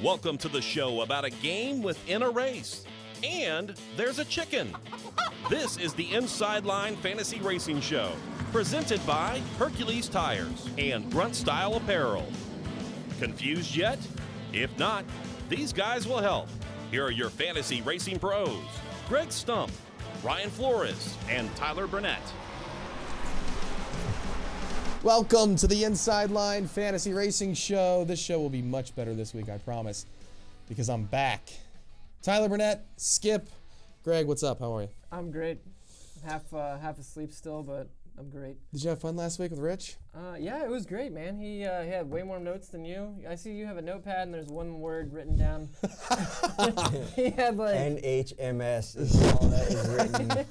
Welcome to the show about a game within a race. And there's a chicken. This is the Inside Line Fantasy Racing Show, presented by Hercules Tires and Grunt Style Apparel. Confused yet? If not, these guys will help. Here are your fantasy racing pros, Greg Stump, Ryan Flores, and Tyler Burnett. Welcome to the Inside Line Fantasy Racing Show. This show will be much better this week, I promise, because I'm back. Tyler Burnett, Skip, Greg, what's up? How are you? I'm great. Half asleep still, but I'm great. Did you have fun last week with Rich? Yeah, it was great, man. He had way more notes than you. I see you have a notepad and there's one word written down. He had like NHMS is all that is written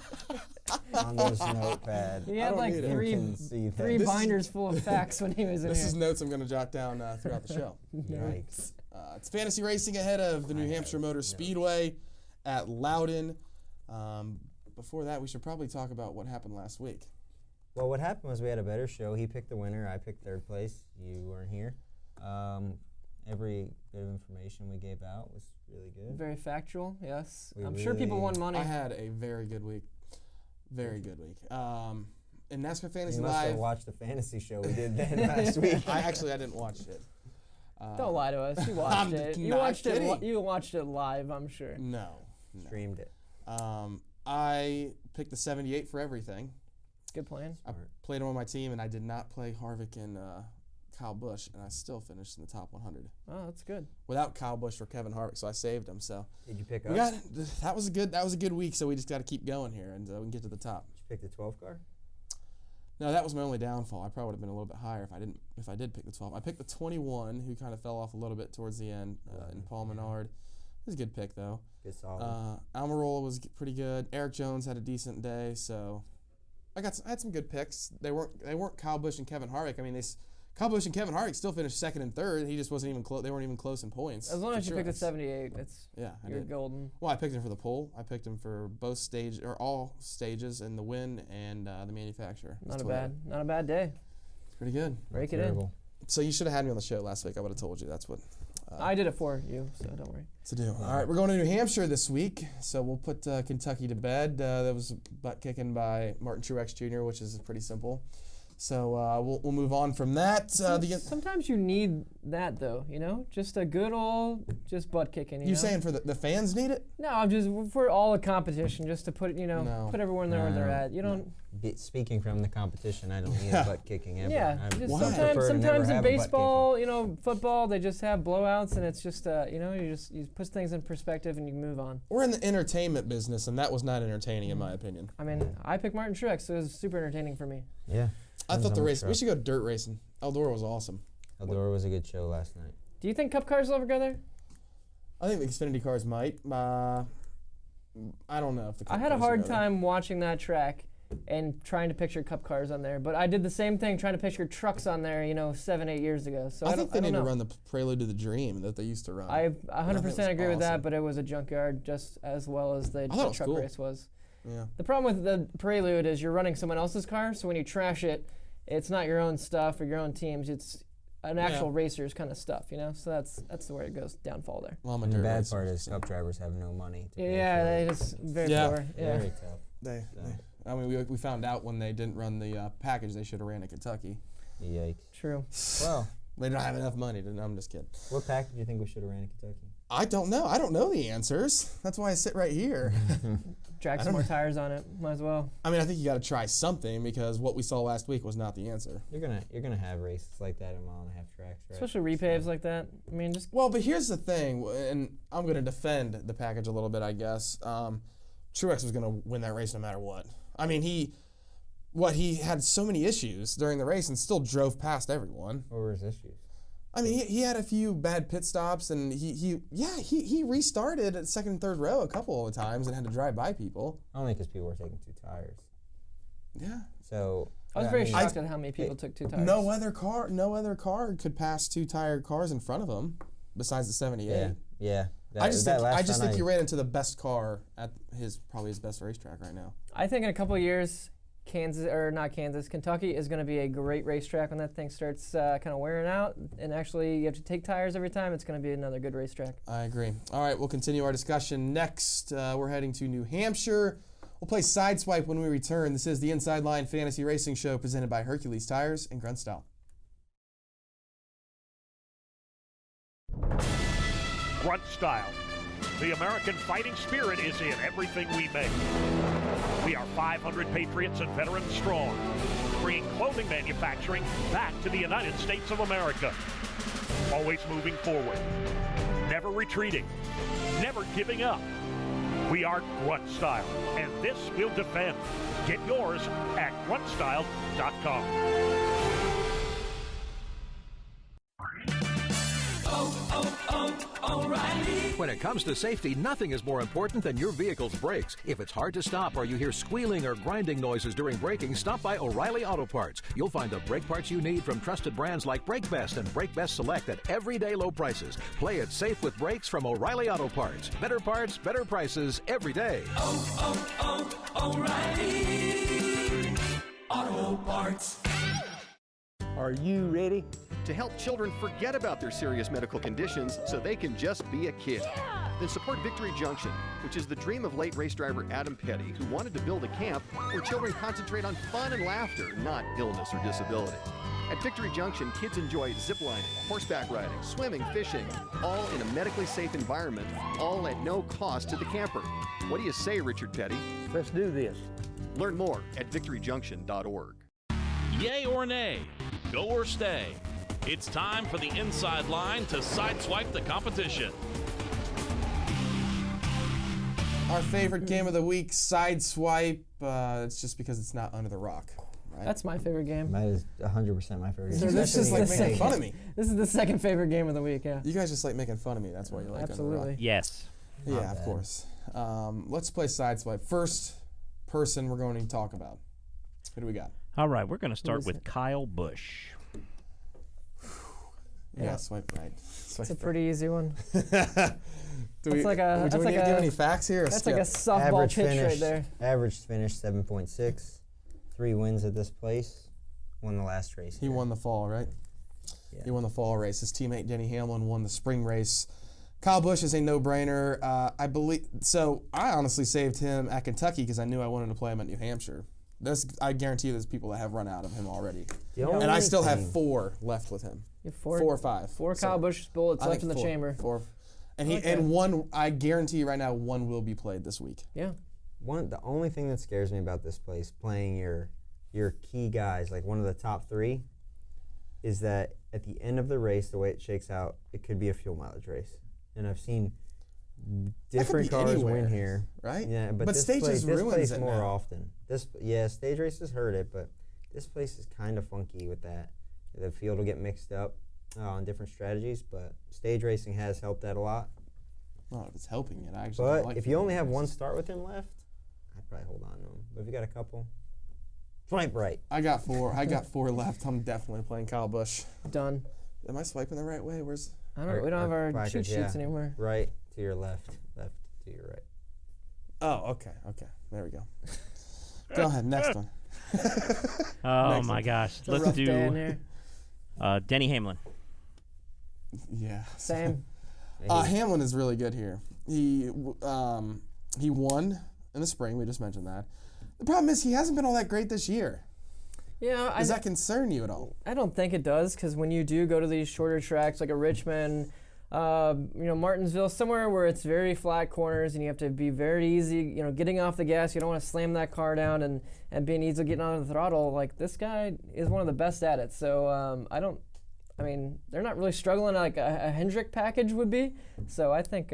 on this notepad. He had like three binders full of facts when he was in This here. is notes I'm going to jot down throughout the show. Yikes. It's fantasy racing ahead of the New Hampshire Motor Speedway at Loudon. Before that, we should probably talk about what happened last week. Well, what happened was we had a better show. He picked the winner. I picked third place. You weren't here. Every bit of information we gave out was really good. Very factual, yes. We I'm sure people won money. I had a very good week. Very good week. In NASCAR Fantasy You must Live. have watched the fantasy show we did then last week. I didn't watch it. Don't lie to us. You watched it. You not watched it. kidding. You watched it live, I'm sure. No. Streamed it. I picked the 78 for everything. Good plan. I played him on my team, and I did not play Harvick and Kyle Busch, and I still finished in the top 100 Oh, that's good. without Kyle Busch or Kevin Harvick. So I saved him. So Did you pick we us? that was a good week. So we just got to keep going here, and we can get to the top. Did you pick the 12 car? No, that was my only downfall. I probably would have been a little bit higher if I did pick the 12. I picked the 21, who kind of fell off a little bit towards the end, in Paul Menard. It was a good pick though. Good solid. Almirola was pretty good. Eric Jones had a decent day, so I had some good picks. They weren't Kyle Busch and Kevin Harvick. I mean, Kyle Busch and Kevin Harvick still finished second and third. He just wasn't even close. They weren't even close in points. As long as you picked a Truex. 78, you're did. golden. Well, I picked him for the pole. I picked him for both stages or all stages in the win and the manufacturer. Not a bad day. It's pretty good. Break it in. So you should have had me on the show last week. I would have told you. That's what. I did it for you, so don't worry. To do. All right, we're going to New Hampshire this week, so we'll put Kentucky to bed. That was butt kicking by Martin Truex Jr., which is pretty simple. So we'll move on from that. Sometimes you need that though, just a good old butt kicking. You know? saying for the fans need it? No, I'm just for all the competition, just to put put everyone there where they're at. You don't. Speaking from the competition, I don't need a butt kicking ever. Yeah, just Why? sometimes in baseball, football, they just have blowouts, and it's just you put things in perspective and you move on. We're in the entertainment business, and that was not entertaining in my opinion. I mean, I picked Martin Truex, so it was super entertaining for me. Yeah. I thought the race. We should go dirt racing. Eldora was awesome. Eldora was a good show last night. Do you think Cup cars will ever go there? I think the Xfinity cars might. I don't know if the Cup I had a cars will hard go there. time watching that track and trying to picture Cup cars on there, but I did the same thing trying to picture trucks on there, 7-8 years ago. So I think they don't need know. to run the Prelude to the Dream that they used to run. I I think it 100% was agree with that, awesome. but it was a junkyard just as well as the thought it was truck cool. race was. Yeah. The problem with the Prelude is you're running someone else's car, so when you trash it, it's not your own stuff or your own team's. It's an actual racer's kind of stuff, So that's the way it goes downfall there. Well, I'm a And the dirt bad racer, part is so. Cup drivers have no money. To Yeah, pay they for just very Yeah. poor. Yeah. Very tough. I mean, we found out when they didn't run the package, they should have ran to Kentucky. Yikes. True. Well, They don't have enough money. I'm just kidding. what package do you think we should have ran in Kentucky? I don't know. I don't know the answers. That's why I sit right here. Drag some more tires on it. Might as well. I mean, I think you got to try something because what we saw last week was not the answer. You're gonna have races like that at 1.5 tracks, right? Especially repaves like that. I mean, just Well, but here's the thing, and I'm going to defend the package a little bit, I guess. Truex was going to win that race no matter what. I mean, he had so many issues during the race and still drove past everyone. What were his issues? I mean, he had a few bad pit stops, and he restarted at second and third row a couple of times and had to drive by people. Only because people were taking 2 tires. Yeah. So I was yeah, very mean, shocked at how many people took 2 tires. No other car could pass 2 tired cars in front of him besides the 78. Yeah. I just think he ran into the best car at probably his best racetrack right now. I think in a couple of years, Kentucky is going to be a great racetrack when that thing starts kind of wearing out. And actually, you have to take tires every time. It's going to be another good racetrack. I agree. All right, we'll continue our discussion next. We're heading to New Hampshire. We'll play Sideswipe when we return. This is the Inside Line Fantasy Racing Show presented by Hercules Tires and Grunt Style. Grunt Style. The American fighting spirit is in everything we make. We are 500 patriots and veterans strong, bringing clothing manufacturing back to the United States of America. Always moving forward, never retreating, never giving up. We are Grunt Style, and this we'll defend. Get yours at gruntstyle.com. When it comes to safety, nothing is more important than your vehicle's brakes. If it's hard to stop or you hear squealing or grinding noises during braking, stop by O'Reilly Auto Parts. You'll find the brake parts you need from trusted brands like Brake Best and Brake Best Select at everyday low prices. Play it safe with brakes from O'Reilly Auto Parts. Better parts, better prices every day. O'Reilly Auto Parts. Are you ready? To help children forget about their serious medical conditions so they can just be a kid. Then support Victory Junction, which is the dream of late race driver Adam Petty, who wanted to build a camp where children concentrate on fun and laughter, not illness or disability. At Victory Junction, kids enjoy ziplining, horseback riding, swimming, fishing, all in a medically safe environment, all at no cost to the camper. What do you say, Richard Petty? Let's do this. Learn more at victoryjunction.org. Yay or nay? Go or stay? It's time for the Inside Line to sideswipe the competition. Our favorite game of the week, Sideswipe. It's just because it's not Under the Rock, right? That's my favorite game. That is 100% my favorite. So game. this is like the making fun of me. This is the second favorite game of the week. Yeah. You guys just like making fun of me. That's why you like Under the Rock. Absolutely. Yes. Yeah, of course. Let's play Sideswipe. First person we're going to talk about. Who do we got? All right, we're going to start with Kyle Busch. Yeah, swipe right. It's a pretty easy one. Do we need to give any facts here? That's like a softball Average pitch finish, right there. Average finish 7.6. 3 wins at this place. Won the last race. He won the fall, right? Yeah. He won the fall race. His teammate Denny Hamlin won the spring race. Kyle Busch is a no-brainer. I believe. So I honestly saved him at Kentucky because I knew I wanted to play him at New Hampshire. I guarantee you there's people that have run out of him already. And I still have 4 left with him. You have 4 or 5. 4 Kyle Busch bullets I left think in the 4. chamber. 4. And one, I guarantee you right now, one will be played this week. Yeah. The only thing that scares me about this place, playing your key guys, like one of the top 3, is that at the end of the race, the way it shakes out, it could be a fuel mileage race. And I've seen different cars anywhere, win here, right? Yeah, but this stages place ruins it more now. often. Stage races hurt it, but this place is kind of funky with that. The field will get mixed up on different strategies, but stage racing has helped that a lot. Well, if it's helping it, I actually But like if you only have one start with him left, I'd probably hold on to him. But if you got a couple, swipe right. I got 4. I got 4 left. I'm definitely playing Kyle Busch. Done. Am I swiping the right way? Where's? I don't. We don't have our Placards, cheat sheets anymore. Right to your left, left to your right. Oh, okay. There we go. Go ahead. Next one. Oh Next my one. gosh. It's a Let's rough day in do here. Denny Hamlin. Yeah. Same. Hamlin is really good here. He won in the spring. We just mentioned that. The problem is he hasn't been all that great this year. Yeah. Does that concern you at all? I don't think it does, because when you do go to these shorter tracks like a Richmond, Martinsville, somewhere where it's very flat corners and you have to be very easy, getting off the gas, you don't want to slam that car down and being easy getting on the throttle. Like, this guy is one of the best at it. So they're not really struggling like a Hendrick package would be. So I think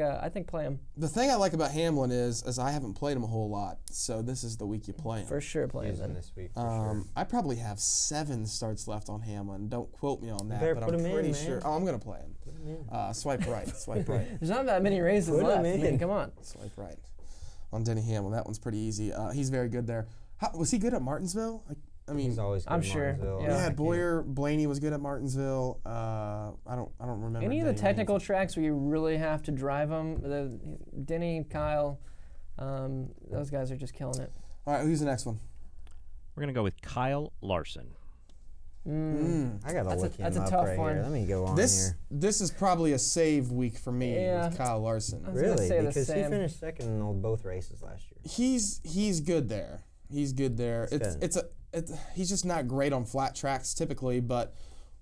play him. The thing I like about Hamlin is I haven't played him a whole lot, so this is the week you play him. For sure play him then. This week. For sure. I probably have 7 starts left on Hamlin. Don't quote me on that, better but put I'm him in, pretty man. sure. Oh, I'm gonna play him. Swipe right. Swipe right. There's not that many races Put him left. I in. mean, come on. Swipe right. On Denny Hamlin, that one's pretty easy. He's very good there. Was he good at Martinsville? He's always good I'm at sure, Martinsville. yeah. We had Boyer. Blaney was good at Martinsville. I don't remember. Any of the Denny technical Hamlin. tracks where you really have to drive them, Denny, Kyle, those guys are just killing it. All right, who's the next one? We're going to go with Kyle Larson. I gotta look him that's a up tough right one. here. Let me go on This here. this is probably a save week for me with Kyle Larson. I was gonna Really? say the Because he same. finished second in both races last year. He's good there. He's good there. He's just not great on flat tracks typically, but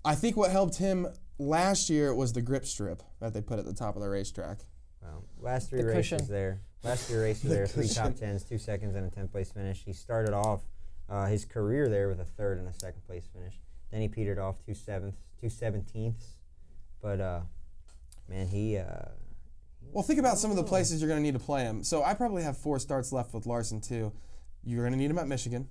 I think what helped him last year was the grip strip that they put at the top of the racetrack. Well, last three The races cushion. there. Last 3 races there, 3 top 10s, 2 seconds, and a 10th place finish. He started off his career there with a 3rd and a 2nd place finish. Then he petered off 2 17ths. But man, he. Well, think about some of the places you're going to need to play him. So I probably have 4 starts left with Larson too. You're going to need him at Michigan.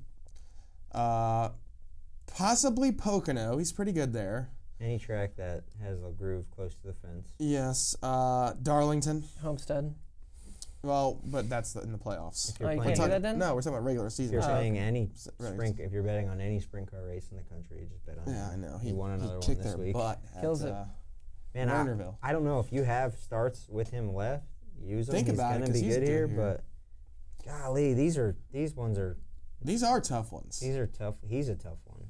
Possibly Pocono. He's pretty good there. Any track that has a groove close to the fence. Yes. Darlington. Homestead. Well, but that's in the playoffs. If you're Oh, you playing, can't do that then? No, we're talking about regular if season. you're playing any Right. sprint, if you're betting on any sprint car race in the country, you just bet on Yeah, him. I know. He won another one kicked this their week. butt at, Kills it. Man, Lernerville. I don't know if you have starts with him left. Use him. Think he's about it, gonna 'cause be he's good good here, here. but golly, these ones are These are tough ones. these are tough. He's a tough one.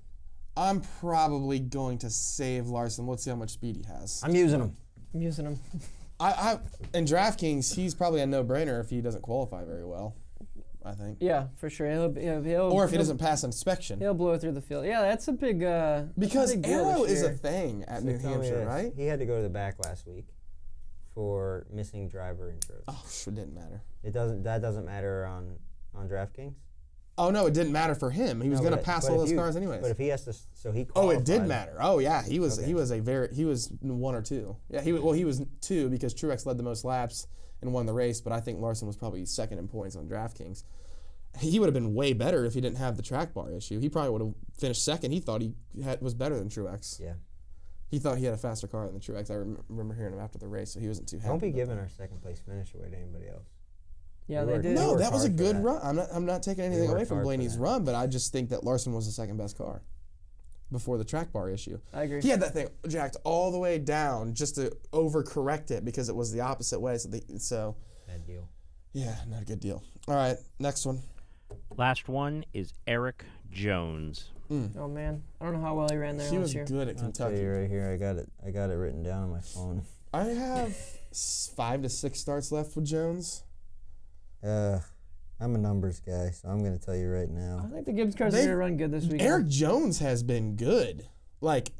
I'm probably going to save Larson. Let's see how much speed he has. I'm using him. I'm using him. In DraftKings, he's probably a no-brainer if he doesn't qualify very well, I think. Yeah, for sure. Or if he doesn't pass inspection. He'll blow through the field. Yeah, that's a big. Because that's a big deal aero this is a year. thing at So New tell me Hampshire, this. right? He had to go to the back last week for missing driver intros. Oh, sure, didn't matter. That doesn't matter on DraftKings. Oh no, it didn't matter for him. He was No, going to but- pass but all if those you- cars anyways. But if he has to, so he. Oh, it did qualified. matter. Oh yeah, he was Okay. he was 1 or 2. Yeah, he was 2 because Truex led the most laps and won the race, but I think Larson was probably second in points on DraftKings. He would have been way better if he didn't have the track bar issue. He probably would have finished second. He thought he was better than Truex. Yeah. He thought he had a faster car than Truex. I remember hearing him after the race, so he wasn't too happy. Don't be about giving that. our second place finish away to anybody else. Yeah, We they worked- did. No, worked that was a hard for good that. run. I'm not taking anything away worked from hard for Blaney's that. run, but I just think that Larson was the second best car before the track bar issue. I agree. He had that thing jacked all the way down just to overcorrect it because it was the opposite way. So Bad deal. yeah, not a good deal. All right, next one. Last one is Eric Jones. Oh man, I don't know how well he ran there He last was year. good at I'll tell Kentucky. you right here. I got it written down on my phone. I have 5 to 6 starts left with Jones. I'm a numbers guy, so I'm going to tell you right I now. think the Gibbs cars are They- gonna run good this weekend. Eric Jones has been good. Like,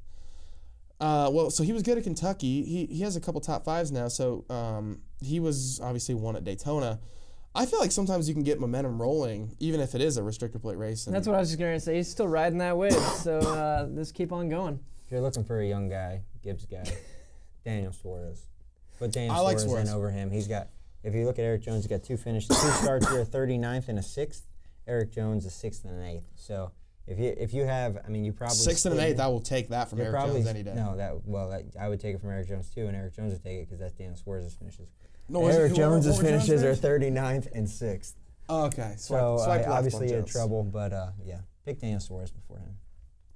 so he was good at Kentucky. He has a couple top 5s now. So he was obviously won at Daytona. I feel like sometimes you can get momentum rolling, even if it is a restrictor plate race. And That's what I was just gonna say. He's still riding that wave, so just keep on going. If you're looking for a young guy, Gibbs guy, Daniel Suarez. Put Daniel I like Suarez in Suarez. over him. He's got, if you look at Eric Jones, he's got 2 finishes, 2 starts here, a 39th and a 6th. Eric Jones, a 6th and an 8th. So if you have, I mean, you probably 6th and an split 8th, I will take that from You're Eric probably Jones any day. No, I would take it from Eric Jones too, and Eric Jones would take it because that's Daniel Suarez's finishes. No, Eric what Jones's were Jones' finishes are finishes? 39th and 6th. Oh, okay. So swipe left obviously on in Jones. trouble, but yeah, pick Daniel Suarez before him.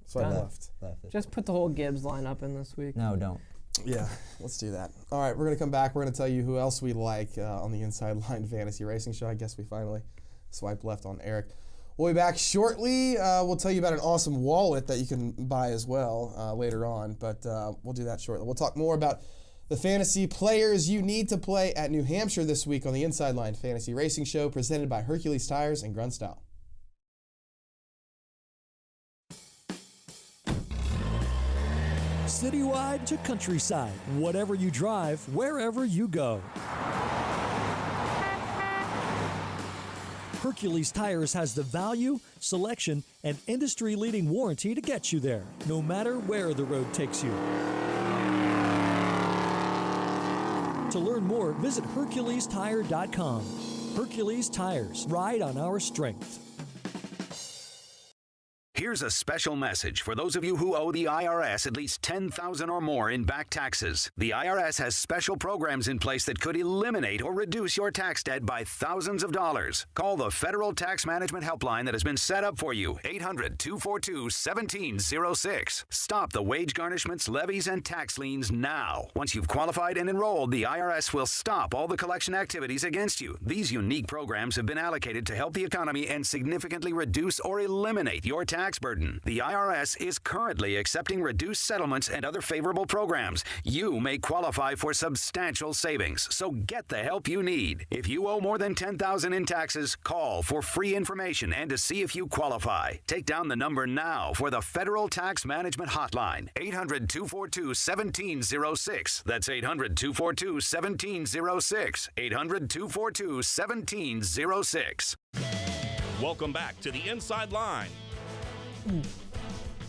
Swipe Done. left. Just put the whole Gibbs lineup in this week. No, don't. Yeah, let's do that. All right, we're going to come back. We're going to tell you who else we like on the Inside Line Fantasy Racing Show. I guess we finally swiped left on Eric. We'll be back shortly. We'll tell you about an awesome wallet that you can buy as well later on, but we'll do that shortly. We'll talk more about the fantasy players you need to play at New Hampshire this week on the Inside Line Fantasy Racing Show, presented by Hercules Tires and Grunt Style. Citywide to countryside, whatever you drive, wherever you go. Hercules Tires has the value, selection, and industry-leading warranty to get you there, no matter where the road takes you. To learn more, visit HerculesTire.com. Hercules Tires, ride on our strength. Here's a special message for those of you who owe the IRS at least $10,000 or more in back taxes. The IRS has special programs in place that could eliminate or reduce your tax debt by thousands of dollars. Call the Federal Tax Management Helpline that has been set up for you, 800-242-1706. Stop the wage garnishments, levies, and tax liens now. Once you've qualified and enrolled, the IRS will stop all the collection activities against you. These unique programs have been allocated to help the economy and significantly reduce or eliminate your tax burden. The IRS is currently accepting reduced settlements and other favorable programs. You may qualify for substantial savings, so get the help you need. If you owe more than $10,000 in taxes, call for free information and to see if you qualify. Take down the number now for the Federal Tax Management Hotline, 800-242-1706. That's 800-242-1706. 800-242-1706. Welcome back to the Inside Line.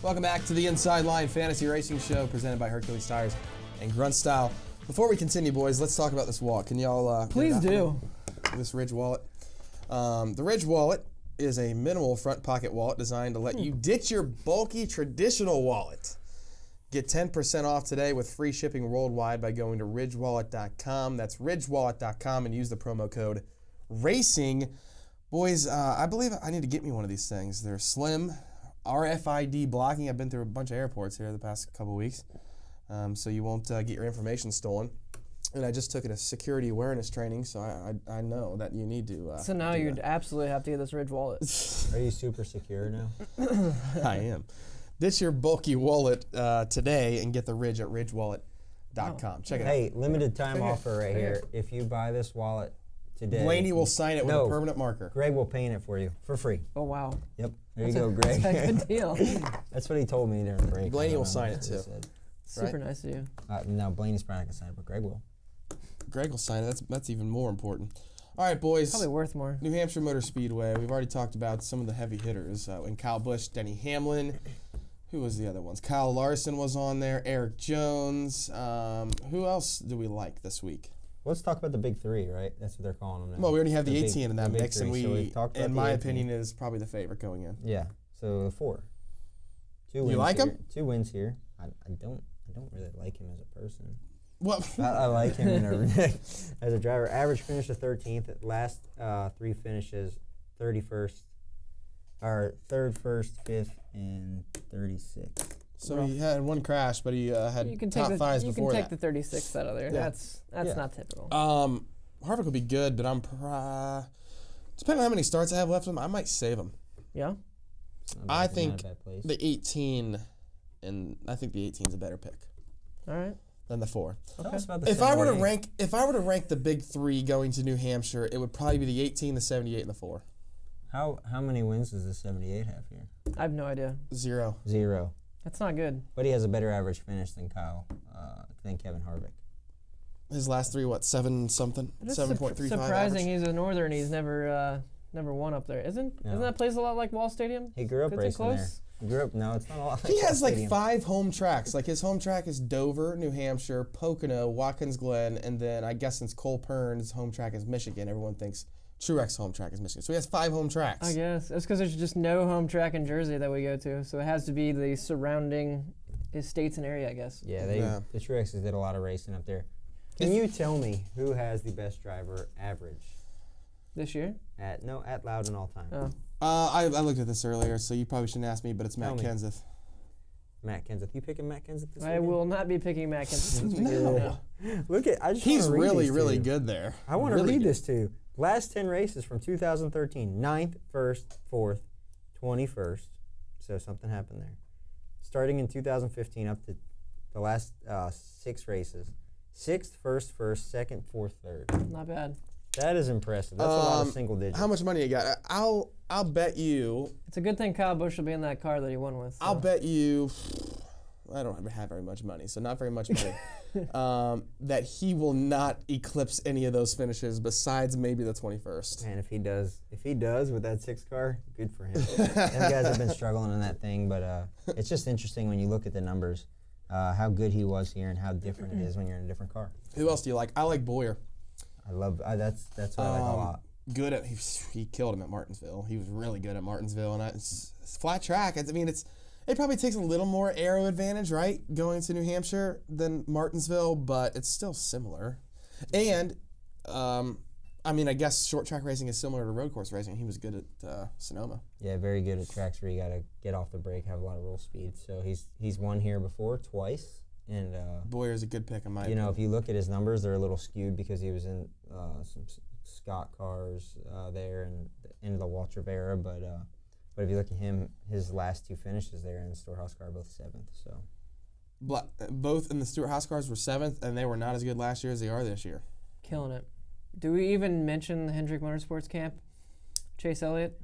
Welcome back to the Inside Line Fantasy Racing Show presented by Hercules Tires and Grunt Style. Before we continue, boys, let's talk about this wallet. Can y'all please do this Ridge wallet? The Ridge wallet is a minimal front pocket wallet designed to let you ditch your bulky traditional wallet. Get 10% off today with free shipping worldwide by going to ridgewallet.com. That's ridgewallet.com and use the promo code RACING. Boys, I believe I need to get me one of these things. They're slim, RFID blocking. I've been through a bunch of airports here the past couple of weeks, so you won't get your information stolen. And I just took a security awareness training, so I know that you need to. So now you'd absolutely have to get this Ridge wallet. Are you super secure now? I am. Ditch your bulky wallet today and get the Ridge at ridgewallet.com. Check it out. Hey, limited time offer right here. If you buy this wallet today, Blaney will sign it with a permanent marker. Greg will paint it for you for free. Oh, wow. Yep. There you go, Greg. That's a good deal. That's what he told me during the break. Blaney will sign it too. Super nice of you. No, Blaney's probably not going to sign it, but Greg will. Greg will sign it. That's even more important. All right, boys. Probably worth more. New Hampshire Motor Speedway. We've already talked about some of the heavy hitters. And Kyle Busch, Denny Hamlin. Who was the other ones? Kyle Larson was on there. Eric Jones. Who else do we like this week? Let's talk about the big three, right? That's what they're calling them now. Well, we already have the 18 in that mix, and in my opinion, is probably the favorite going in. Yeah. So 4. 2 wins. You like him? 2 wins here. I don't really like him as a person. Well, I like him as a driver. Average finish of 13th. Last 3 finishes, 31st, or 3rd, 1st, 5th, and 36th. So he had one crash, but he had top 5s before that. You can take the 36th out of there. Yeah. That's not typical. Harvick will be good, but I'm depending on how many starts I have left of him, I might save him. Yeah. I think the 18, and I think the 18 is a better pick. All right. Than the 4. Okay. If I were to rank the big 3 going to New Hampshire, it would probably be the 18, the 78, and the 4. How many wins does the 78 have here? I have no idea. 0. That's not good. But he has a better average finish than Kevin Harvick. His last 3, 7 something? 7.35. Surprising. He's a northern. He's never won up there. Isn't that place a lot like Wall Stadium? He grew up racing there. No, it's not a lot. He has like 5 home tracks. Like his home track is Dover, New Hampshire, Pocono, Watkins Glen, and then I guess since Cole Pern's home track is Michigan, everyone thinks Truex home track is Michigan. So he has 5 home tracks. I guess. It's because there's just no home track in Jersey that we go to. So it has to be the surrounding states and area, I guess. Yeah, the Truexes did a lot of racing up there. Can you tell me who has the best driver average? This year? At Loudon all time. Oh. I looked at this earlier, so you probably shouldn't ask me, but it's Matt Kenseth. Matt Kenseth. You picking Matt Kenseth this week? I will not be picking Matt Kenseth this week. No. He's really, really good there. I want to read this to you. Last 10 races from 2013, 9th, 1st, 4th, 21st. So something happened there. Starting in 2015 up to the last 6 races. 6th, 1st, 2nd, 4th, 3rd. Not bad. That is impressive. That's a lot of single digits. How much money you got? I'll bet you. It's a good thing Kyle Busch will be in that car that he won with. So. I'll bet you. I don't have very much money, so not very much money. That he will not eclipse any of those finishes besides maybe the 21st. Man, if he does with that 6 car, good for him. Them guys have been struggling in that thing, but it's just interesting when you look at the numbers, how good he was here and how different it is when you're in a different car. Who else do you like? I like Boyer. I love that's what I like a lot. good at. He killed him at Martinsville. He was really good at Martinsville, and it's flat track. I mean, it probably takes a little more aero advantage, right, going to New Hampshire than Martinsville, but it's still similar. And I mean, I guess short track racing is similar to road course racing. He was good at Sonoma. Yeah, very good at tracks where you got to get off the brake, have a lot of roll speed. So he's won here before twice, and Boyer's a good pick in my opinion. opinion. If you look at his numbers, they're a little skewed because he was in some Scott cars there and the end of the Waltrip era. But if you look at him, his last 2 finishes there in the Storehouse car, both 7th. So both in the Stewart House cars were 7th, and they were not as good last year as they are this year. Killing it. Do we even mention the Hendrick Motorsports camp? Chase Elliott?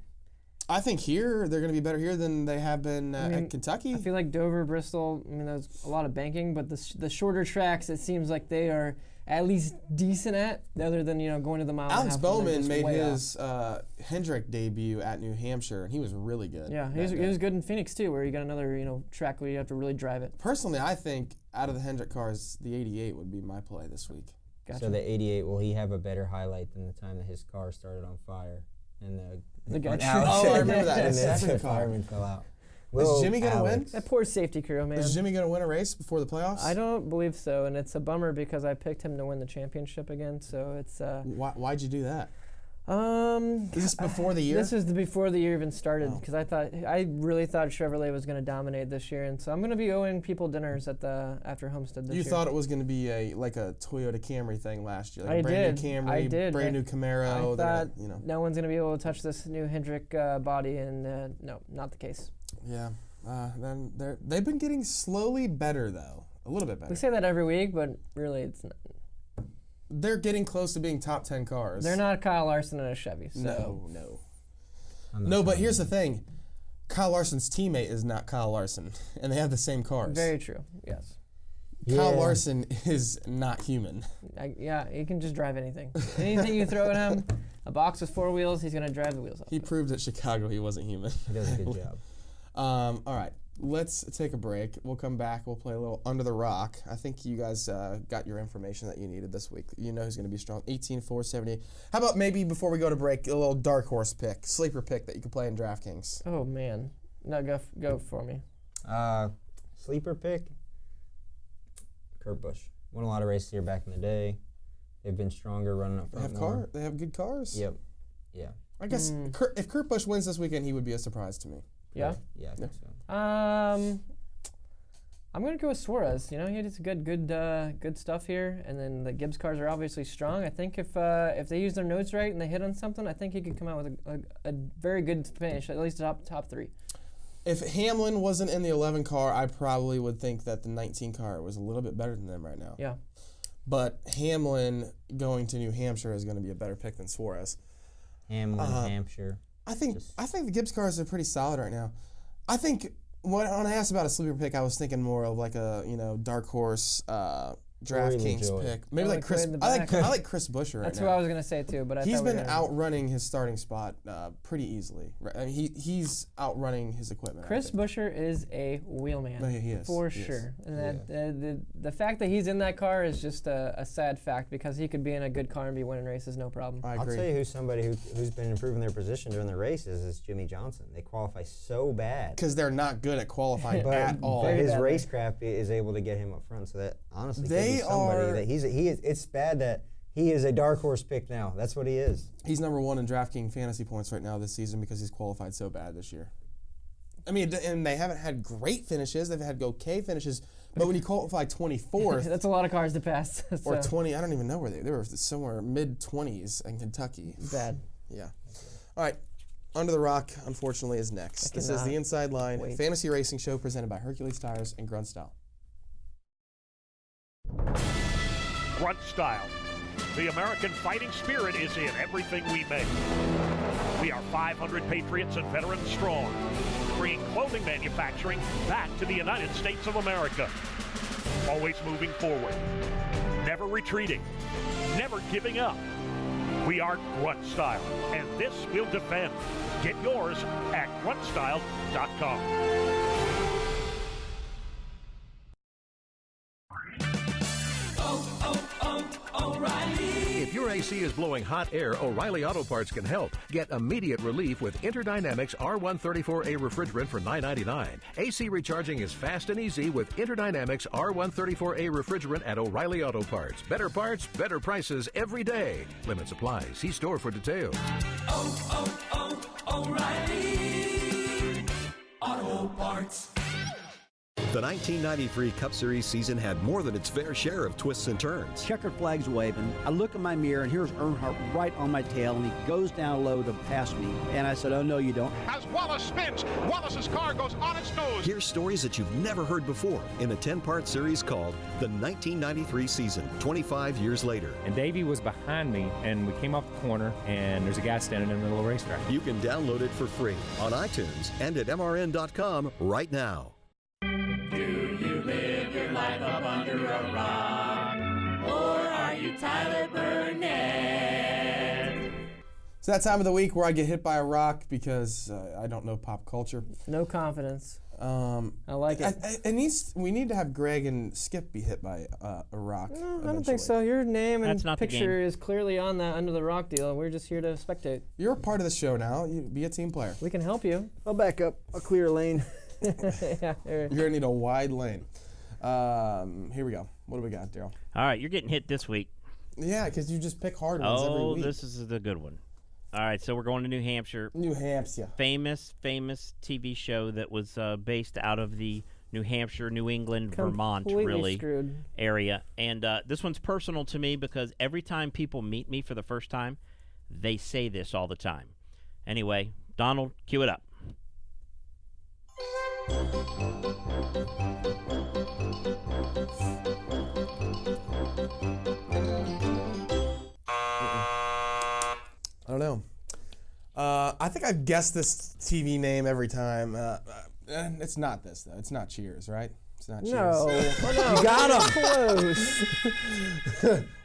I think here they're going to be better here than they have been at Kentucky. I feel like Dover, Bristol, I mean, there's a lot of banking, but the shorter tracks, it seems like they are at least decent at, other than, going to the mile Alex and a half. Bowman made his Hendrick debut at New Hampshire, and he was really good. Yeah, he was good in Phoenix, too, where you got another, track where you have to really drive it. Personally, I think out of the Hendrick cars, the 88 would be my play this week. Gotcha. So the 88, will he have a better highlight than the time that his car started on fire and the guy I remember that. and The the fireman fell out. Is Jimmy going to win? That poor safety crew, man. Is Jimmy going to win a race before the playoffs? I don't believe so, and it's a bummer because I picked him to win the championship again. So it's. Why'd you do that? Is this before the year? This is before the year even started because I really thought Chevrolet was going to dominate this year, and so I'm going to be owing people dinners after Homestead this year. You thought it was going to be like a Toyota Camry thing last year, like I a brand did. new Camry, I did. brand new Camaro. I thought no one's going to be able to touch this new Hendrick body, and no, not the case. Yeah, then they've been getting slowly better though, a little bit better. We say that every week, but really it's not. They're getting close to being top 10 cars. They're not Kyle Larson in a Chevy. So. No, but here's the thing. Kyle Larson's teammate is not Kyle Larson, and they have the same cars. Very true, yes. Kyle Larson is not human. He can just drive anything. Anything you throw at him, a box with 4 wheels, he's going to drive the wheels off. He proved at Chicago he wasn't human. He does a good job. All right. Let's take a break. We'll come back. We'll play a little Under the Rock. I think you guys got your information that you needed this week. You know who's going to be strong. 18-4-70. How about maybe before we go to break, a little dark horse pick, sleeper pick that you can play in DraftKings? Oh, man. No, go for me. Sleeper pick? Kurt Busch. Won a lot of races here back in the day. They've been stronger running up front. They have good cars? Yep. Yeah. I guess if Kurt Busch wins this weekend, he would be a surprise to me. Yeah? Yeah, I think so. I'm going to go with Suarez. He does good stuff here, and then the Gibbs cars are obviously strong. I think if they use their notes right and they hit on something, I think he could come out with a very good finish, at least top 3. If Hamlin wasn't in the 11 car, I probably would think that the 19 car was a little bit better than them right now. Yeah. But Hamlin going to New Hampshire is going to be a better pick than Suarez. Hampshire. I think the Gibbs cars are pretty solid right now. I think when I asked about a sleeper pick, I was thinking more of like a dark horse DraftKings pick. Maybe like Chris. I like Chris Buescher right now. That's what I was gonna say too, but he's been outrunning his starting spot pretty easily. Right? I mean, he's outrunning his equipment. Chris Buescher is a wheelman. No, he is for sure. And the fact that he's in that car is just a sad fact because he could be in a good car and be winning races no problem. I agree. I'll tell you who's somebody who's been improving their position during the races is Jimmy Johnson. They qualify so bad because they're not good at qualifying at all. But his racecraft is able to get him up front. So that honestly could be somebody that he is. It's bad that he is a dark horse pick now. That's what he is. He's number 1 in DraftKings fantasy points right now this season because he's qualified so bad this year. I mean, and they haven't had great finishes. They've had okay finishes. But when you qualify 24th... That's a lot of cars to pass. Or 20. I don't even know where they were somewhere mid-20s in Kentucky. Bad. Yeah. All right. Under the Rock, unfortunately, is next. This is the Inside Line Fantasy Racing Show presented by Hercules Tires and Grunt Style. Grunt Style. The American fighting spirit is in everything we make. We are 500 patriots and veterans strong, bringing clothing manufacturing back to the United States of America. Always moving forward, never retreating, never giving up. We are Grunt Style, and this we'll defend. Get yours at gruntstyle.com. If you're AC is blowing hot air, O'Reilly Auto Parts can help. Get immediate relief with Interdynamics R134A refrigerant for $9.99. AC recharging is fast and easy with Interdynamics R134A refrigerant at O'Reilly Auto Parts. Better parts, better prices every day. Limit supply. See store for details. O'Reilly Auto Parts. The 1993 Cup Series season had more than its fair share of twists and turns. Checkered flags waving. I look in my mirror, and here's Earnhardt right on my tail, and he goes down low to pass me. And I said, oh, no, you don't. As Wallace spins, Wallace's car goes on its nose. Here's stories that you've never heard before in a 10-part series called The 1993 Season, 25 years later. And Davey was behind me, and we came off the corner, and there's a guy standing in the middle of the racetrack. You can download it for free on iTunes and at MRN.com right now. Do you live your life up under a rock, or are you Tyler Burnett? It's that time of the week where I get hit by a rock because I don't know pop culture. No confidence. I like it. We need to have Greg and Skip be hit by a rock. No, I don't think so. Your name and picture is clearly on that under the rock deal. We're just here to spectate. You're a part of the show now. You be a team player. We can help you. I'll back up. I'll clear a lane. Yeah, you're gonna need a wide lane. Here we go. What do we got, Daryl? All right, you're getting hit this week. Yeah, because you just pick hard ones every week. Oh, this is the good one. All right, so we're going to New Hampshire. New Hampshire. Famous TV show that was based out of the New Hampshire, New England, Vermont, really screwed area. And this one's personal to me because every time people meet me for the first time, they say this all the time. Anyway, Donald, cue it up. I don't know. I think I've guessed this TV name every time. It's not this, though. It's not Cheers, right? It's not Cheers. No. You got him. Close.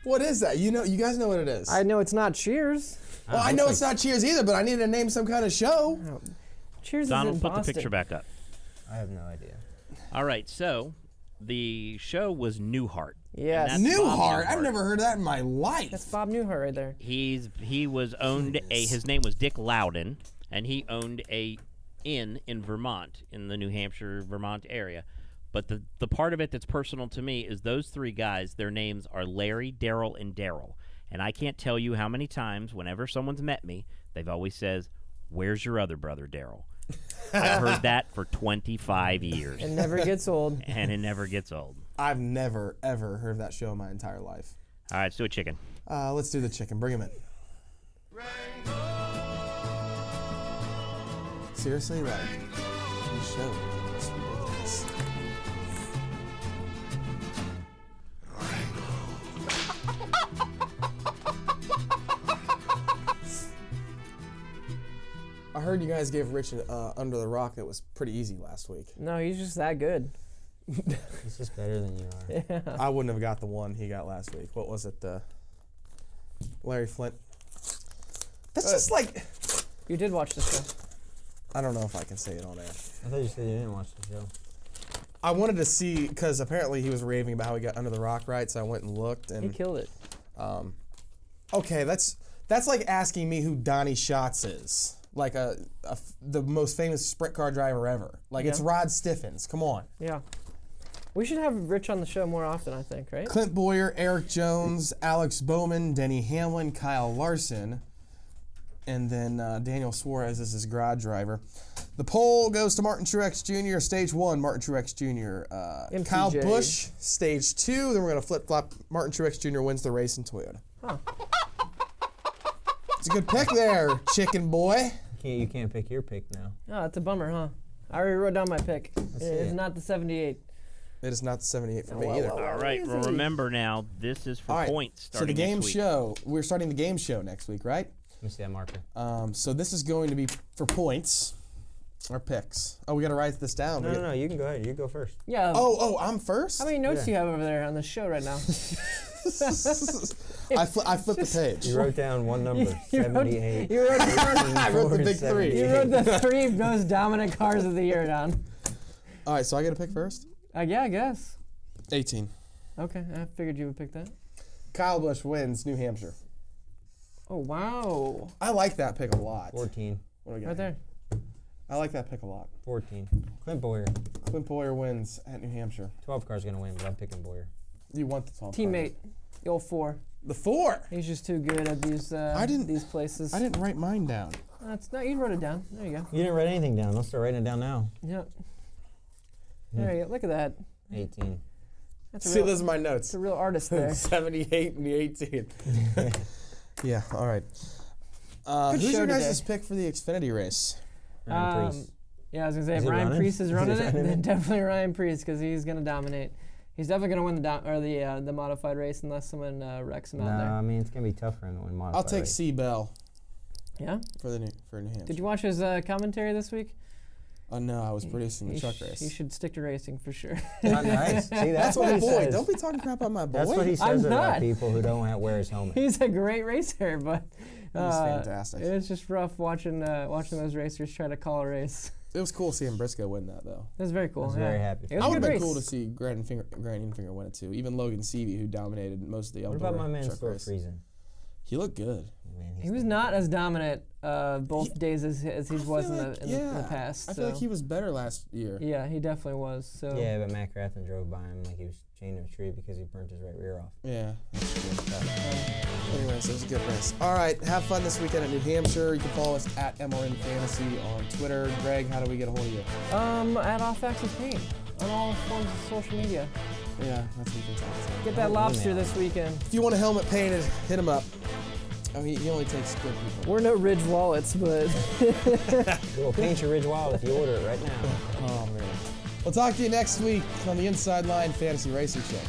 What is that? You guys know what it is. I know it's not Cheers. Well, I know it's not Cheers either, but I need to name some kind of show. No. Cheers Donald, is in put Boston. the picture back up. I have no idea. All right, so the show was Newhart. Yes. Newhart? I've never heard of that in my life. That's Bob Newhart right there. He was owned his name was Dick Loudon, and he owned a inn in Vermont, in the New Hampshire, Vermont area. But the part of it that's personal to me is those three guys, their names are Larry, Daryl, and Daryl. And I can't tell you how many times, whenever someone's met me, they've always says, "Where's your other brother, Daryl?" I've heard that for 25 years. It never gets old. And it never gets old. I've never, ever heard of that show in my entire life. All right, let's do a chicken. Let's do the chicken. Bring him in. Seriously, like, this show is ridiculous. I heard you guys gave Rich Under the Rock that was pretty easy last week. No, he's just that good. He's just better than you are. Yeah. I wouldn't have got the one he got last week. What was it? Larry Flint. That's just like... You did watch the show. I don't know if I can say it on air. I thought you said you didn't watch the show. I wanted to see, because apparently he was raving about how he got Under the Rock right, so I went and looked. And He killed it. Okay, that's like asking me who Donnie Schatz is. Like the most famous sprint car driver ever. Like, it's Rod Stiffens. Come on. Yeah. We should have Rich on the show more often, I think, right? Clint Boyer, Eric Jones, Alex Bowman, Denny Hamlin, Kyle Larson, and then Daniel Suarez is his garage driver. The pole goes to Martin Truex Jr., Stage 1, Martin Truex Jr. Kyle Busch, Stage 2. Then we're going to flip-flop. Martin Truex Jr. wins the race in Toyota. Huh. It's a good pick there, chicken boy. You can't pick your pick now. Oh, that's a bummer, huh? I already wrote down my pick. It's not the 78. It is not the 78 for me either. All right, well, remember now, this is for points starting so the game next week. show, we're starting the game show next week, right? Let me see that marker. So this is going to be for points, or picks. Oh, we got to write this down. No, you can go ahead. You go first. Yeah. Oh, I'm first? How many notes do you have over there on the show right now? I flipped the page. You wrote down one number, 78. You wrote down, I wrote the big 3. You wrote the 3 most dominant cars of the year down. All right, so I got to pick first? Yeah, I guess. 18. Okay, I figured you would pick that. Kyle Busch wins New Hampshire. Oh, wow. I like that pick a lot. 14. What do we got Right there. I like that pick a lot. 14. Clint Boyer. Clint Boyer wins at New Hampshire. 12 car's going to win, but I'm picking Boyer. You want the 12 Teammate. The old 4. The 4? He's just too good at these places. I didn't write mine down. No, you wrote it down. There you go. You didn't write anything down. Let's start writing it down now. Yep. There you go. Look at that. 18. See, those are my notes. It's a real artist there. 78 and the 18. Yeah, all right. Who's your guys' pick for the Xfinity race? Ryan Preece. Yeah, I was going to say, if Ryan Preece is running it, then definitely Ryan Preece, because he's going to dominate. He's definitely going to win the modified race unless someone wrecks him out there. I mean, it's going to be tough for him to win modified I'll take race. C. Bell. Yeah? For New Hampshire. Did you watch his commentary this week? No, I was producing the truck race. He should stick to racing for sure. Nice. See, that's what he boy. says. Don't be talking crap about my boy. That's what he says about people who don't wear his helmet. He's a great racer, but he's fantastic. It's just rough watching those racers try to call a race. It was cool seeing Briscoe win that, though. It was very cool. I was very happy. It was I would a have good been race. cool to see Grant Enfinger win it, too. Even Logan Seavey, who dominated most of the outdoor What about my man truck Stuart race. Friesen? He looked good. Man, He was not as dominant both days as he was in the past. I feel like he was better last year. Yeah, he definitely was. So Yeah, but Matt Crafton drove by him like he was chained to a tree because he burnt his right rear off. Yeah, that's true. Anyways, it was a good race. All right, have fun this weekend at New Hampshire. You can follow us at MRN Fantasy on Twitter. Greg, how do we get a hold of you? at Off Axis Paint on all forms of social media. Yeah, that's what we can talk about. Get that lobster this weekend. If you want a helmet painted, hit him up. I mean, he only takes good people. We're no Ridge wallets, but We'll paint your Ridge Wallet if you order it right now. Oh, man. We'll talk to you next week on the Inside Line Fantasy Racing Show.